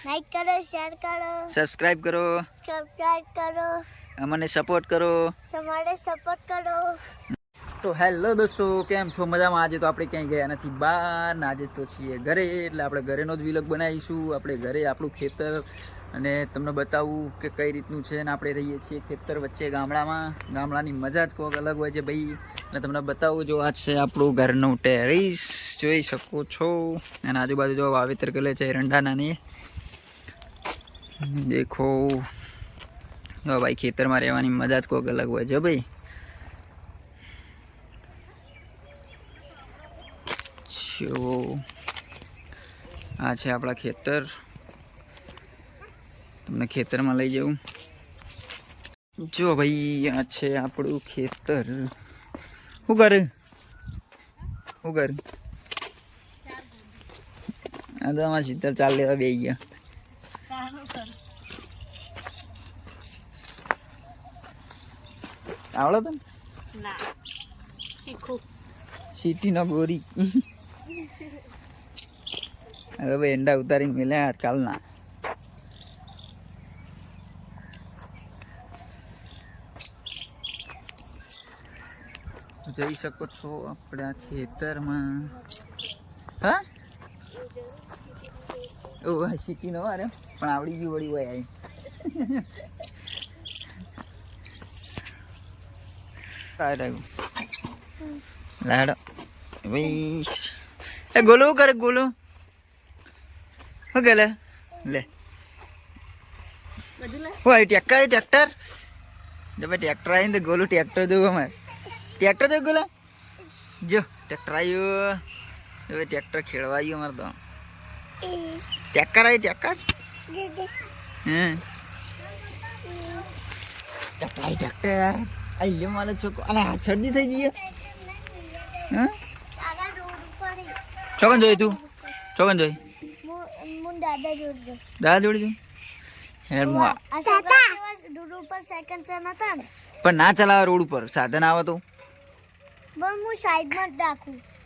Like કરો, share કરો, subscribe કરો, અમને સપોર્ટ કરો. તો હેલો દોસ્તો, કેમ છો? મજામાં? આજે તો આપણે ક્યાંય ગયા નથી બહાર, આજે તો છીએ ઘરે, એટલે આપણે ઘરેનો જ વિલોગ બનાવીશું. આપણે ઘરે આપણું ખેતર અને તમને બતાવું કે કઈ રીતનું છે. ને આપણે રહીએ છીએ ખેતર વચ્ચે ગામડાની મજા જ કોઈક અલગ હોય છે ભાઈ. એટલે તમને બતાવું, જો આ છે આપણું ઘરનું ટેરેસ, જોઈ શકો છો. અને આજુબાજુ જો વાવેતર કરે છે એરંડાના, દેખો. જો ભાઈ, ખેતરમાં રહેવાની મજા જ કોઈક અલગ હોય છે ભાઈ. આ છે આપણા ખેતર, તમને ખેતરમાં લઈ જાઉં. જો ભાઈ, આ છે આપણું ખેતર. શું કરે? આ તો અમારા શીતળ ચાલ લેવા બે ગયા. આવડે તો સીટી નો ગોરી. હવે એંડા ઉતારીને મેલ્યા કાલના. જઈ શકો છો આપણા ખેતરમાં. હા, ઓ સીટી નો અરે પણ આવડી ગયું વળી હોય. લાડો ભાઈ, એ ગોલો કરે ગોલો. શું કે લે હોય ટ્રેક્ટર જો ભાઈ, ટ્રેક્ટર આવીને તો ગોલું ટ્રેક્ટર જોવું. અમારે ટ્રેક્ટર જો ગોલા, જો ટ્રેક્ટર આવ્યું. હવે ટ્રેક્ટર ખેડવા આવ્યું અમારે તો. ટ્રેક્ટર આવી, ટ્રેક્ટર આવી લે મારે છોકરો. અરે હા, શરદી થઈ જઈએ. હા, ચોકન જોઈ તું, ચોકન જોઈ દાદા જોડી પણ ના ચલાવે રોડ ઉપર. સાધન આવે તો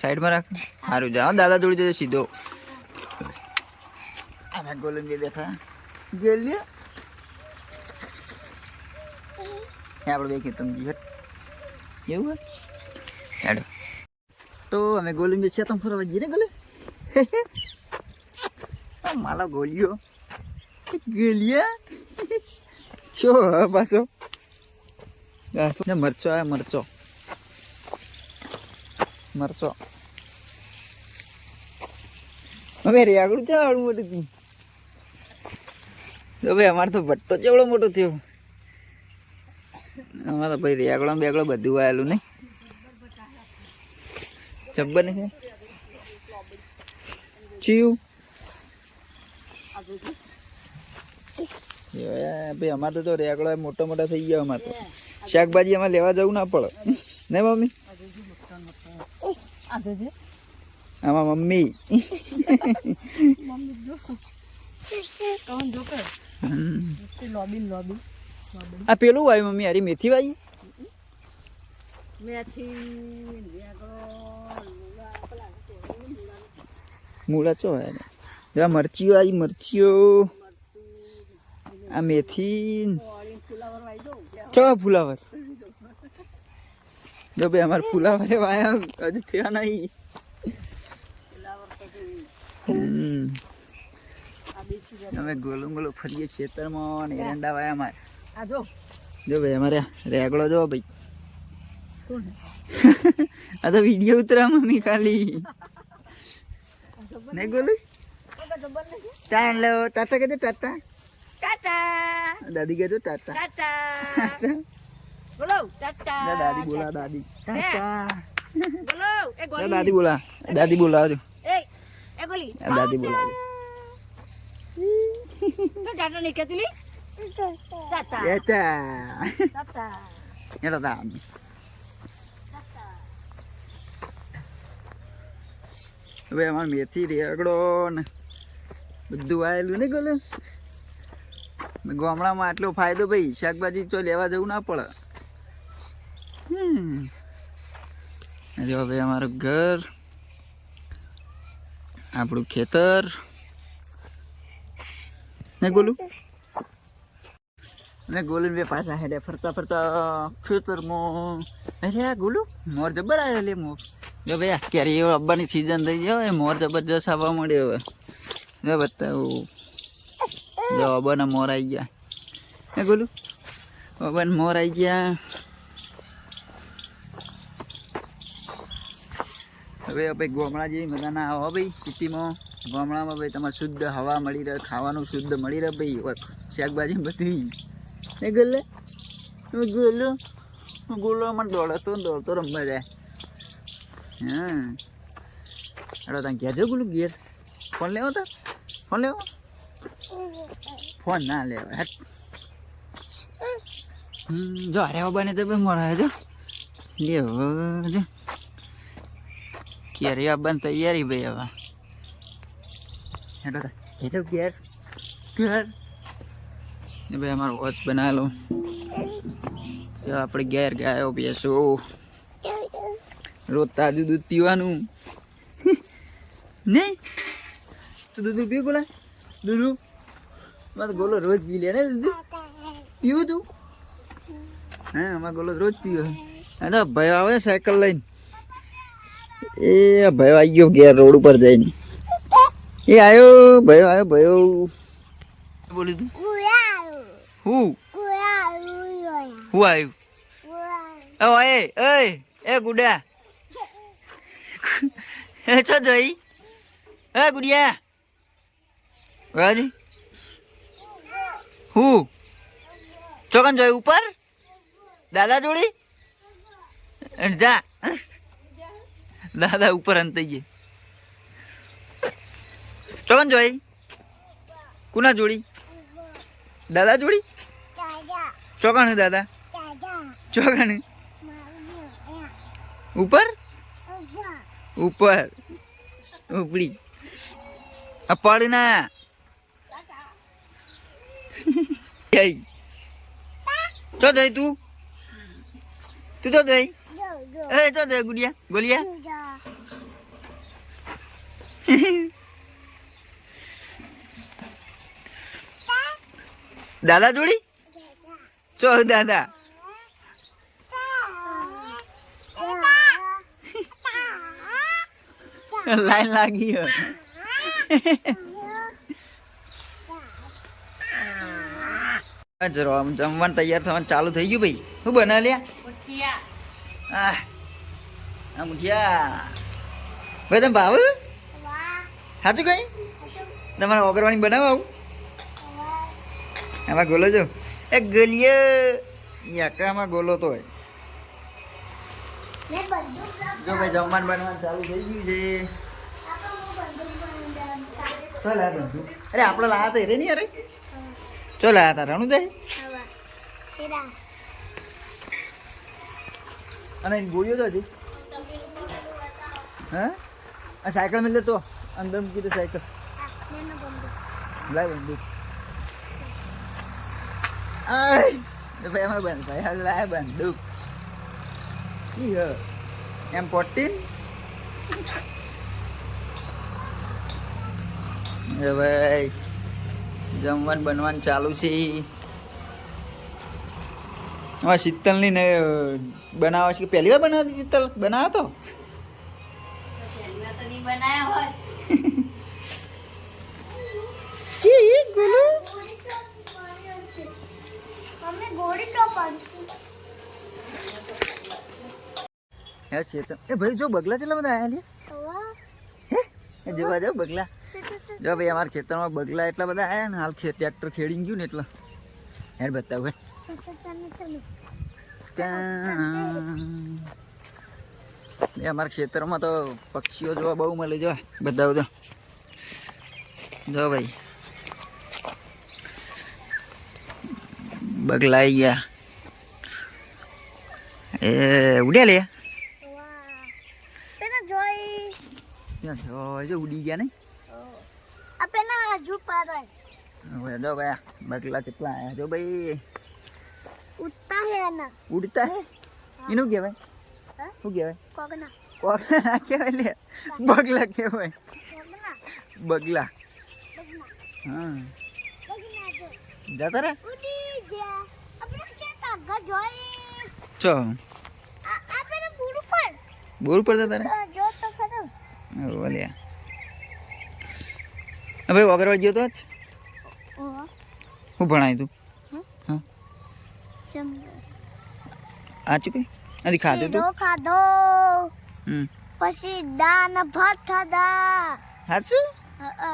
સાઈડમાં રાખ. સારું, જાઓ દાદા જોડી જશે સીધો. ગોલન બેઠા ગેલી આપણે બે ખેતમ એવું હેડો. તો અમે ગોલી બે છે તમે ફરવા જઈએ ને ગોલે. માલા ગોલીઓ ગેલિયા છો પાછો. મરચો આવે, મરચો હવે રેગડું છે આવડું મોટું થયું. તો ભાઈ અમારે તો ભટ્ટો ચેવડો મોટો થયો. અમારે તો ભાઈ રેગડો બેગડો બધું આવેલું નહીં. જબ્બર નહીં ચીયું ભાઈ. અમારે તો રેગડો મોટા મોટા થઈ ગયા. અમારે તો શાકભાજી અમારે લેવા જવું ના પડે ને મમ્મી. આમાં મમ્મી આ પેલું વાયું મમ્મી, હારી મેથી વાઈ. મૂળા ચો મરચીઓ આવી, મરચીઓ. આ મેથી ચો ફુલાવર. જો ભાઈ અમારે ફુલાવર વાયા હજુ થયા નહીં. અમે ગોલું ગોલું ફરીએ ખેતરમાં. એરંડા વાયા અમારે. જો ભાઈ અમારે રેગડો જો ભાઈ. આ તો વિડીયો ઉતરા મમ્મી ખાલી નહીં ગોલું. ચાલો ટાટા કહેજો, ટાટા દાદી કહેજો, ટાટા દાદી બોલા, દાદી દાદી બોલા, દાદી બોલાવજો, દાદી બોલાવજો. ટાટા નહીં કહેતી ટાટા એડો તા હવે અમારે મેથી રેગડો ને બધું આવેલું નહીં ગોલે. ગામડામાં આટલો ફાયદો ભાઈ, શાકભાજી તો લેવા જવું ના પડે. જો ભાઈ અમારું ઘર, આપણું ખેતર. હે ગોલું ને ગોલું બે પાછા હેડે ફરતા ફરતા ખેતરમાં. અરે આ ગોલું મોર જબર આવ્યો લે મોર. જો ભાઈ કેરી આવવાની સિઝન થઈ જાય મોર જબરજસ્ત આવવા મળ્યો હવે. જો બતાવું જો અબાના મોર આવી ગયા. હે ગોલું અબાન મોર આવી ગયા. હવે ભાઈ ગામડા જેવી મજા ના આવે ભાઈ સિટીમાં. ગામડામાં ભાઈ તમારે શુદ્ધ હવા મળી રહે, ખાવાનું શુદ્ધ મળી રહે ભાઈ, શાકભાજી બધી. એ ગોલો ગોલો ગોલો મને દોડતો રમવા જાય. હા અરે ત્યાં ઘેર જો ગોલું ઘેર. ફોન લેવો તો ફોન લેવો. ફોન ના લેવા હેટ. જો અરે બાને તો ભાઈ મોરા જો લેવો જો ક્યારે આવવાની તૈયારી ભાઈ હવે. હેડો એ તો ઘેર ઘેર ને ભાઈ અમારો વોચ બનાવેલો. આપણે ઘેર ગાયો બેસો રોજ તાજું દૂધ પીવાનું. નહીં તું દૂધ પીવું બોલા દૂધ મારે ગોલો રોજ પી લે ને દૂધ પીવું તું. હા અમારે ગોલો રોજ પીવો. હા ભાઈ આવે સાયકલ લઈને. એ ભાઈ આવી ગયો ઘેર રોડ ઉપર જઈને. એ આવ્યો ભાઈ આવ્યો ભાઈ. બોલી તું હું આવ્યું ઓય ઓય એ ગુડા એ છો જોઈ એ ગુડિયા રાજી હું ચોકન જોઈ ઉપર દાદા જોડી જા દાદા ઉપર અંતઈએ ચોકન જોઈ કુના જોડી દાદા જોડી ચોકન દાદા ચોકન ઉપર ઉપર ઉપડી આ પડ ના ચો જઈ તું તું તો જઈ એ ચો જઈ ગુડિયા ગોલિયા દાદા જોડી ચો દાદા લાઈન લાગી જમવાનું તૈયાર થવાનું ચાલુ થઈ ગયું ભાઈ. શું બના લ્યા મુઠિયા ભાઈ તમે ભાવ સાચું કઈ તમારે ઓગરવાણી બનાવો આવું. આમાં ગોલો જો એ ગલીએ યાકામાં ગોલો તો હોય. જો ભાઈ જમવાનું બનવાનું ચાલુ થઈ ગયું છે. ચો લાયા બંધુ અરે આપણે લાયા તો રે નહીં અરે ચો લાયા તા રણું જાય અને ગોળીઓ તો હજી હા આ સાયકલ મિલ તો અંદર મૂકી દે સાયકલ લાય બંધુ ભાઈ અમારે બંધ ભાઈ લાયા બંદૂક M14 ભાઈ જમવાનું બનવાનું ચાલુ છે. હવે શીતલની ને બનાવે છે કે પહેલી વાર બનાવતી શીતલ બનાવ્યો તો એ ભાઈ જો બગલા કેટલા બધા આવ્યા લે જોવા જાવ બગલા. જો ભાઈ અમારા ખેતરમાં બગલા એટલા બધા આવ્યા ને હાલ ટ્રેક્ટર ખેડી ગયું ને એટલે હેડ બતાવું અમારા ખેતરમાં તો પક્ષીઓ જોવા બહુ મળે. જો બધા જો જો ભાઈ બગલા આવી ગયા. એ ઉડ્યા લે ઉડી ગયા નહીં જો ભાઈ બગલા કેટલા આયા. જો ભાઈ ઉડતા હે એનું કહેવાય શું કહેવાય કોગના કહેવાય લે બગલા કહેવાય બગલા. હા જતા રે ઉડી જા આપણે શેર આગળ જોઈ ચો આપણે બુરુ પર બોર પર જતા રે જો તો ખરો ઓલ્યા હવે અગરવાલ ગયો તો જ ઓહો હું ભણાય તું હા ચમ આ ચૂકી આથી ખાધું તું ખાધો પછી દાન ભાત ખાધા સાચું અ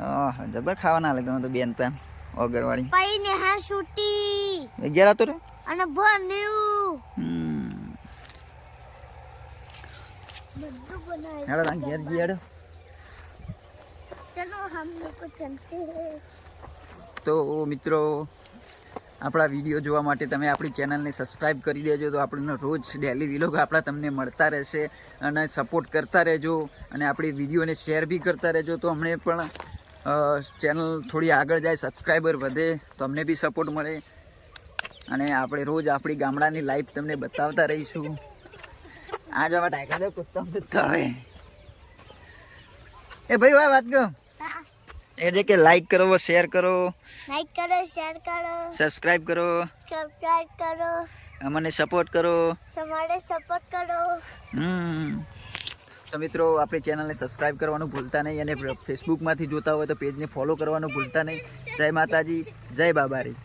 ઓહ જબર ખાવા ના લાગે તો બેન તાન અગરવાળી પઈ ને હા છૂટી 11 હતો રે અને ભણ્યું બધું બનાવ્યું હેડો તાન ઘેર જીયાડો ચલો હમ લોકો ચલતે હૈ તો મિત્રો આપણા વિડીયો જોવા માટે તમે આપણી ચેનલને સબસ્ક્રાઈબ કરી દેજો તો આપણને રોજ ડેલી વિલોગ આપણા તમને મળતા રહેશે અને સપોર્ટ કરતા રહેજો અને આપણી વિડીયોને શેર બી કરતા રહેજો તો અમને પણ ચેનલ થોડી આગળ જાય સબસ્ક્રાઈબર વધે તો અમને બી સપોર્ટ મળે અને આપણે રોજ આપણી ગામડાની લાઈફ તમને બતાવતા રહીશું આ જવા ટાઈકા દો કુત્તા કુત્તા હવે એ ભાઈ વાહ વાત કહો એ જે કે લાઈક કરો શેર કરો લાઈક કરો શેર કરો સબસ્ક્રાઇબ કરો સબસ્ક્રાઇબ કરો અમને સપોર્ટ કરો સમારે સપોર્ટ કરો તો મિત્રો આપણી ચેનલને સબસ્ક્રાઇબ કરવાનું ભૂલતા નહીં અને ફેસબુકમાંથી જોતા હોય તો પેજને ફોલો કરવાનું ભૂલતા નહીં જય માતાજી જય બાબારી